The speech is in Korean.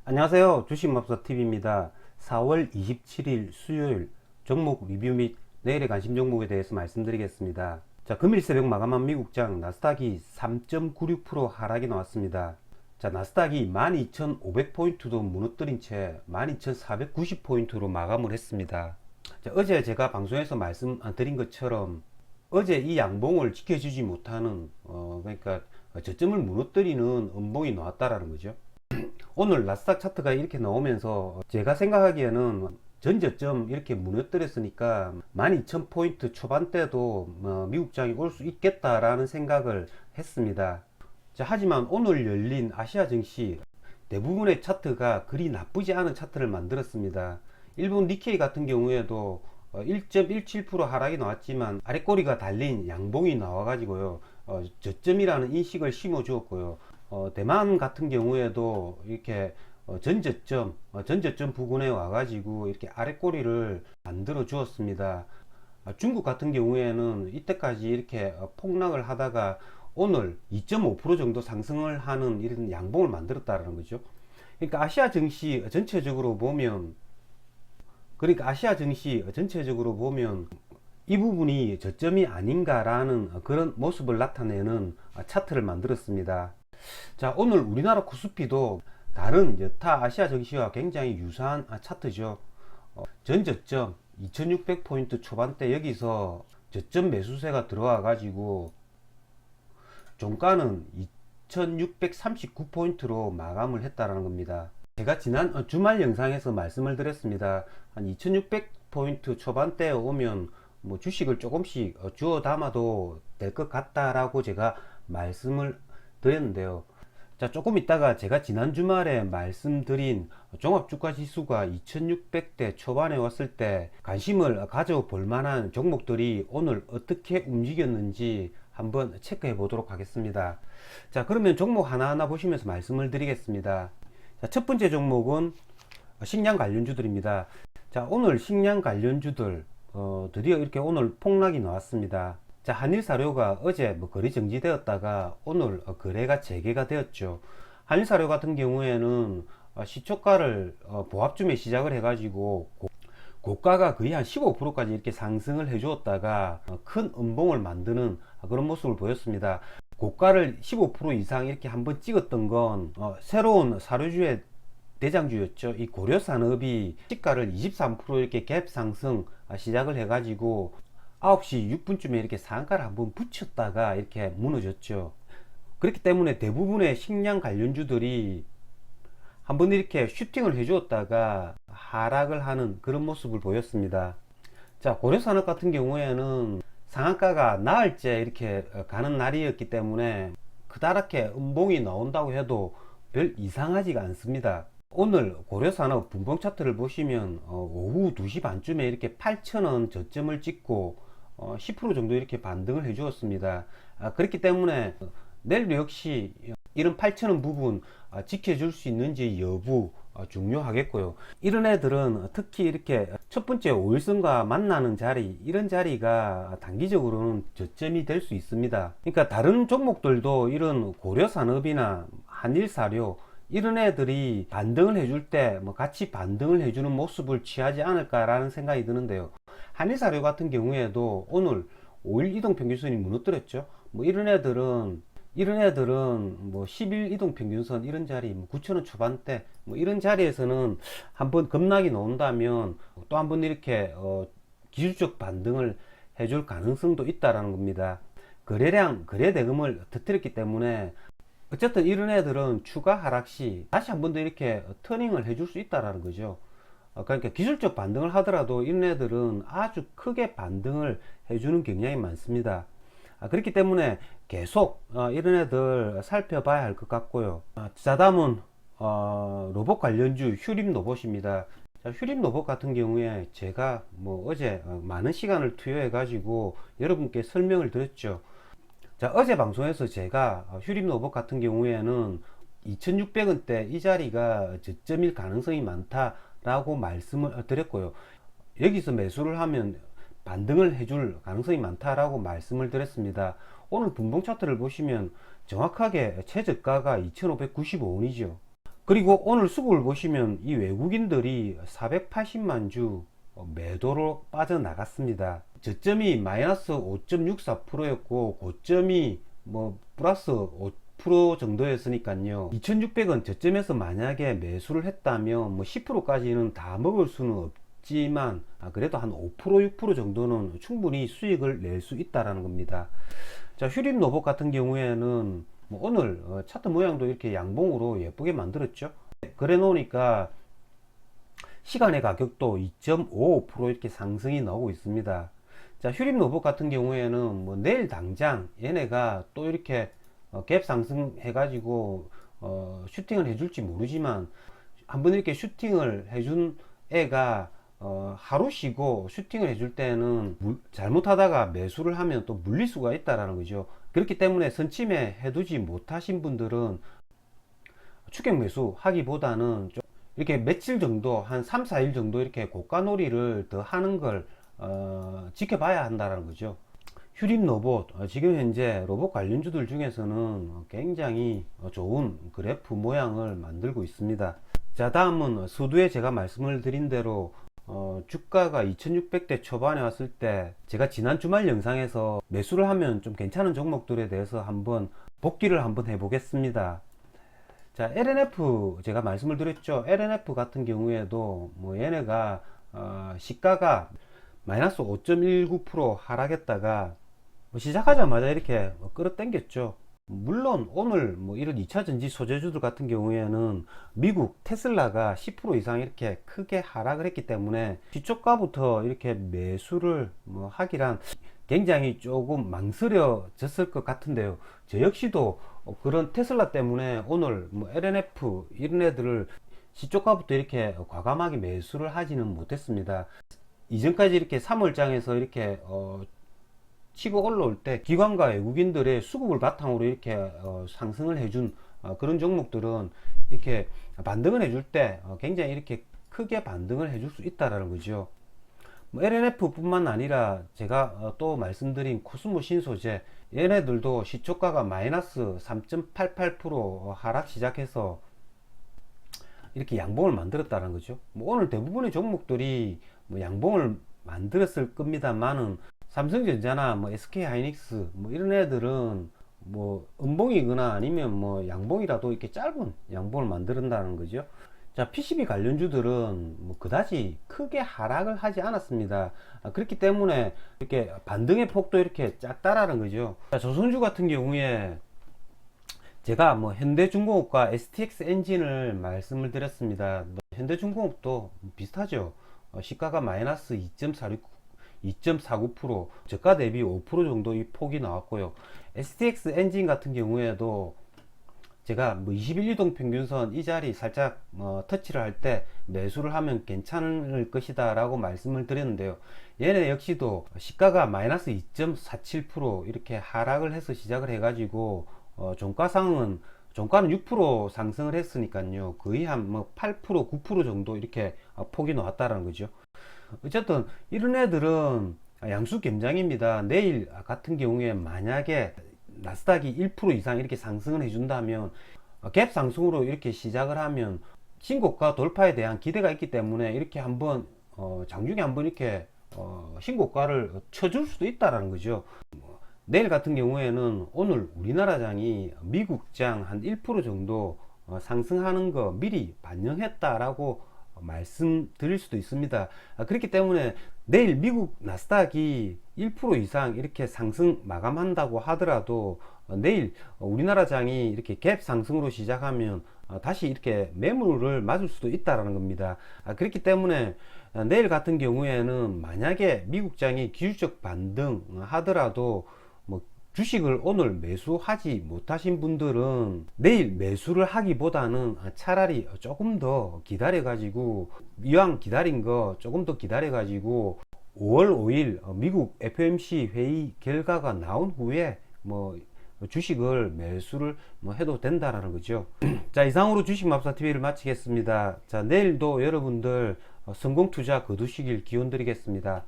안녕하세요. 주식맙사TV입니다. 4월 27일 수요일 종목 리뷰 및 내일의 관심 종목에 대해서 말씀드리겠습니다. 자, 금일 새벽 마감한 미국장 나스닥이 3.96% 하락이 나왔습니다. 자, 나스닥이 12,500포인트도 무너뜨린 채 12,490포인트로 마감을 했습니다. 자, 어제 제가 방송에서 말씀드린 것처럼 어제 이 양봉을 지켜주지 못하는 그러니까 저점을 무너뜨리는 음봉이 나왔다라는 거죠. 오늘 나스닥 차트가 이렇게 나오면서 제가 생각하기에는 전저점 이렇게 무너뜨렸으니까 12,000포인트 초반대도 미국장이 올 수 있겠다라는 생각을 했습니다. 자, 하지만 오늘 열린 아시아 증시 대부분의 차트가 그리 나쁘지 않은 차트를 만들었습니다. 일본 니케이 같은 경우에도 1.17% 하락이 나왔지만 아랫꼬리가 달린 양봉이 나와가지고요, 저점이라는 인식을 심어 주었고요. 대만 같은 경우에도 이렇게 전저점 부근에 와가지고 이렇게 아랫꼬리를 만들어 주었습니다. 중국 같은 경우에는 이때까지 이렇게 폭락을 하다가 오늘 2.5% 정도 상승을 하는 이런 양봉을 만들었다는 거죠. 그러니까 아시아 증시 전체적으로 보면 이 부분이 저점이 아닌가라는 그런 모습을 나타내는 차트를 만들었습니다. 자, 오늘 우리나라 코스피도 다른 여타 아시아 증시와 굉장히 유사한 차트죠. 전저점 2600포인트 초반대 여기서 저점 매수세가 들어와 가지고 종가는 2639포인트로 마감을 했다라는 겁니다. 제가 지난 주말 영상에서 말씀을 드렸습니다. 한 2600포인트 초반대에 오면 뭐 주식을 조금씩 주워 담아도 될 것 같다라고 제가 말씀을 드렸는데요. 자, 조금 있다가 제가 지난 주말에 말씀드린 종합주가지수가 2600대 초반에 왔을 때 관심을 가져볼 만한 종목들이 오늘 어떻게 움직였는지 한번 체크해 보도록 하겠습니다. 자, 그러면 종목 하나하나 보시면서 말씀을 드리겠습니다. 자, 첫 번째 종목은 식량 관련주들입니다. 자, 오늘 식량 관련주들 드디어 이렇게 오늘 폭락이 나왔습니다. 자, 한일사료가 어제 거래 정지되었다가 오늘 거래가 재개가 되었죠. 한일사료 같은 경우에는 시초가를 보합쯤에 시작을 해가지고 고가가 거의 한 15%까지 이렇게 상승을 해 주었다가 큰 음봉을 만드는 그런 모습을 보였습니다. 고가를 15% 이상 이렇게 한번 찍었던 건 새로운 사료주의 대장주였죠. 이 고려산업이 시가를 23% 이렇게 갭 상승 시작을 해가지고 9시 6분쯤에 이렇게 상한가를 한번 붙였다가 이렇게 무너졌죠. 그렇기 때문에 대부분의 식량 관련주들이 한번 이렇게 슈팅을 해 주었다가 하락을 하는 그런 모습을 보였습니다. 자, 고려산업 같은 경우에는 상한가가 나흘째 이렇게 가는 날이었기 때문에 그다랗게 음봉이 나온다고 해도 별 이상하지가 않습니다. 오늘 고려산업 분봉 차트를 보시면 오후 2시 반쯤에 이렇게 8,000원 저점을 찍고 10% 정도 이렇게 반등을 해 주었습니다. 그렇기 때문에 내일 역시 이런 8,000원 부분 지켜줄 수 있는지 여부 중요하겠고요. 이런 애들은 특히 이렇게 첫 번째 5일선과 만나는 자리, 이런 자리가 단기적으로는 저점이 될 수 있습니다. 그러니까 다른 종목들도 이런 고려산업이나 한일사료 이런 애들이 반등을 해줄 때 같이 반등을 해주는 모습을 취하지 않을까라는 생각이 드는데요. 한일사료 같은 경우에도 오늘 5일 이동평균선이 무너뜨렸죠. 이런 애들은 10일 이동평균선 이런 자리 9,000원 초반대 이런 자리에서는 한번 급락이 나온다면 또 한번 이렇게 기술적 반등을 해줄 가능성도 있다라는 겁니다. 거래 대금을 터뜨렸기 때문에 어쨌든 이런 애들은 추가 하락 시 다시 한번 더 이렇게 터닝을 해줄 수 있다라는 거죠. 그러니까 기술적 반등을 하더라도 이런 애들은 아주 크게 반등을 해주는 경향이 많습니다. 그렇기 때문에 계속 이런 애들 살펴봐야 할 것 같고요. 자, 다음은 로봇 관련주 휴림 로봇입니다. 자, 휴림 로봇 같은 경우에 제가 어제 많은 시간을 투여해 가지고 여러분께 설명을 드렸죠. 자, 어제 방송에서 제가 휴림 로봇 같은 경우에는 2600원대 이 자리가 저점일 가능성이 많다라고 말씀을 드렸고요. 여기서 매수를 하면 반등을 해줄 가능성이 많다라고 말씀을 드렸습니다. 오늘 분봉 차트를 보시면 정확하게 최저가가 2595원이죠. 그리고 오늘 수급을 보시면 이 외국인들이 480만 주 매도로 빠져나갔습니다. 저점이 마이너스 5.64%였고 고점이 뭐 플러스 5% 정도였으니까요. 2600원 저점에서 만약에 매수를 했다면 뭐 10%까지는 다 먹을 수는 없지만 그래도 한 5% 6% 정도는 충분히 수익을 낼 수 있다라는 겁니다. 자, 휴림 로봇 같은 경우에는 뭐 오늘 차트 모양도 이렇게 양봉으로 예쁘게 만들었죠. 그래 놓으니까 시간의 가격도 2.55% 이렇게 상승이 나오고 있습니다. 자, 휴림 로봇 같은 경우에는 뭐 내일 당장 얘네가 또 이렇게 갭 상승해 가지고 슈팅을 해줄지 모르지만 한번 이렇게 슈팅을 해준 애가 하루 쉬고 슈팅을 해줄 때는 잘못하다가 매수를 하면 또 물릴 수가 있다라는 거죠. 그렇기 때문에 선침해 해두지 못하신 분들은 추격 매수 하기보다는 좀 이렇게 며칠 정도 한 3, 4일 정도 이렇게 고가놀이를 더 하는 걸 지켜봐야 한다는 거죠. 휴림 로봇, 지금 현재 로봇 관련주들 중에서는 굉장히 좋은 그래프 모양을 만들고 있습니다. 자, 다음은 서두에 제가 말씀을 드린 대로 주가가 2600대 초반에 왔을 때 제가 지난 주말 영상에서 매수를 하면 좀 괜찮은 종목들에 대해서 한번 복귀를 한번 해 보겠습니다. 자, LNF 제가 말씀을 드렸죠. LNF 같은 경우에도 뭐 얘네가 시가가 마이너스 5.19% 하락했다가 뭐 시작하자마자 이렇게 끌어당겼죠. 물론 오늘 뭐 이런 2차 전지 소재주들 같은 경우에는 미국 테슬라가 10% 이상 이렇게 크게 하락을 했기 때문에 시초가부터 이렇게 매수를 뭐 하기란 굉장히 조금 망설여졌을 것 같은데요. 저 역시도 그런 테슬라 때문에 오늘 뭐 LNF 이런 애들을 시초가부터 이렇게 과감하게 매수를 하지는 못했습니다. 이전까지 이렇게 3월장에서 이렇게 치고 올라올 때 기관과 외국인들의 수급을 바탕으로 이렇게 상승을 해준 그런 종목들은 이렇게 반등을 해줄 때 굉장히 이렇게 크게 반등을 해줄 수 있다라는 거죠. 뭐 LNF 뿐만 아니라 제가 또 말씀드린 코스모 신소재 얘네들도 시초가가 마이너스 3.88% 하락 시작해서 이렇게 양봉을 만들었다는 거죠. 뭐 오늘 대부분의 종목들이 뭐 양봉을 만들었을 겁니다만은 삼성전자나 뭐 SK하이닉스 뭐 이런 애들은 뭐 음봉이거나 아니면 뭐 양봉이라도 이렇게 짧은 양봉을 만든다는 거죠. 자, PCB 관련주들은 뭐 그다지 크게 하락을 하지 않았습니다. 그렇기 때문에 이렇게 반등의 폭도 이렇게 작다라는 거죠. 자, 조선주 같은 경우에 제가 뭐 현대중공업과 STX 엔진을 말씀을 드렸습니다. 현대중공업도 비슷하죠. 시가가 마이너스 2.49% 저가 대비 5% 정도 이 폭이 나왔고요. STX 엔진 같은 경우에도 제가 뭐 21, 이동 평균선 이 자리 살짝 터치를 할 때 매수를 하면 괜찮을 것이다 라고 말씀을 드렸는데요. 얘네 역시도 시가가 마이너스 2.47% 이렇게 하락을 해서 시작을 해 가지고 종가상은 종가는 6% 상승을 했으니까요. 거의 한 뭐 8%, 9% 정도 이렇게 폭이 나왔다는 거죠. 어쨌든 이런 애들은 양수 겸장입니다. 내일 같은 경우에 만약에 나스닥이 1% 이상 이렇게 상승을 해준다면 갭 상승으로 이렇게 시작을 하면 신고가 돌파에 대한 기대가 있기 때문에 이렇게 한번 장중에 한번 이렇게 신고가를 쳐줄 수도 있다라는 거죠. 내일 같은 경우에는 오늘 우리나라장이 미국장 한 1% 정도 상승하는 거 미리 반영했다라고 말씀드릴 수도 있습니다. 그렇기 때문에 내일 미국 나스닥이 1% 이상 이렇게 상승 마감한다고 하더라도 내일 우리나라 장이 이렇게 갭 상승으로 시작하면 다시 이렇게 매물을 맞을 수도 있다라는 겁니다. 그렇기 때문에 내일 같은 경우에는 만약에 미국 장이 기술적 반등 하더라도 뭐 주식을 오늘 매수하지 못하신 분들은 내일 매수를 하기보다는 차라리 조금 더 기다려 가지고 이왕 기다린 거 조금 더 기다려 가지고 5월 5일 미국 FOMC 회의 결과가 나온 후에 뭐 주식을 매수를 뭐 해도 된다라는 거죠. 자, 이상으로 주식맙사 TV를 마치겠습니다. 자, 내일도 여러분들 성공 투자 거두시길 기원 드리겠습니다.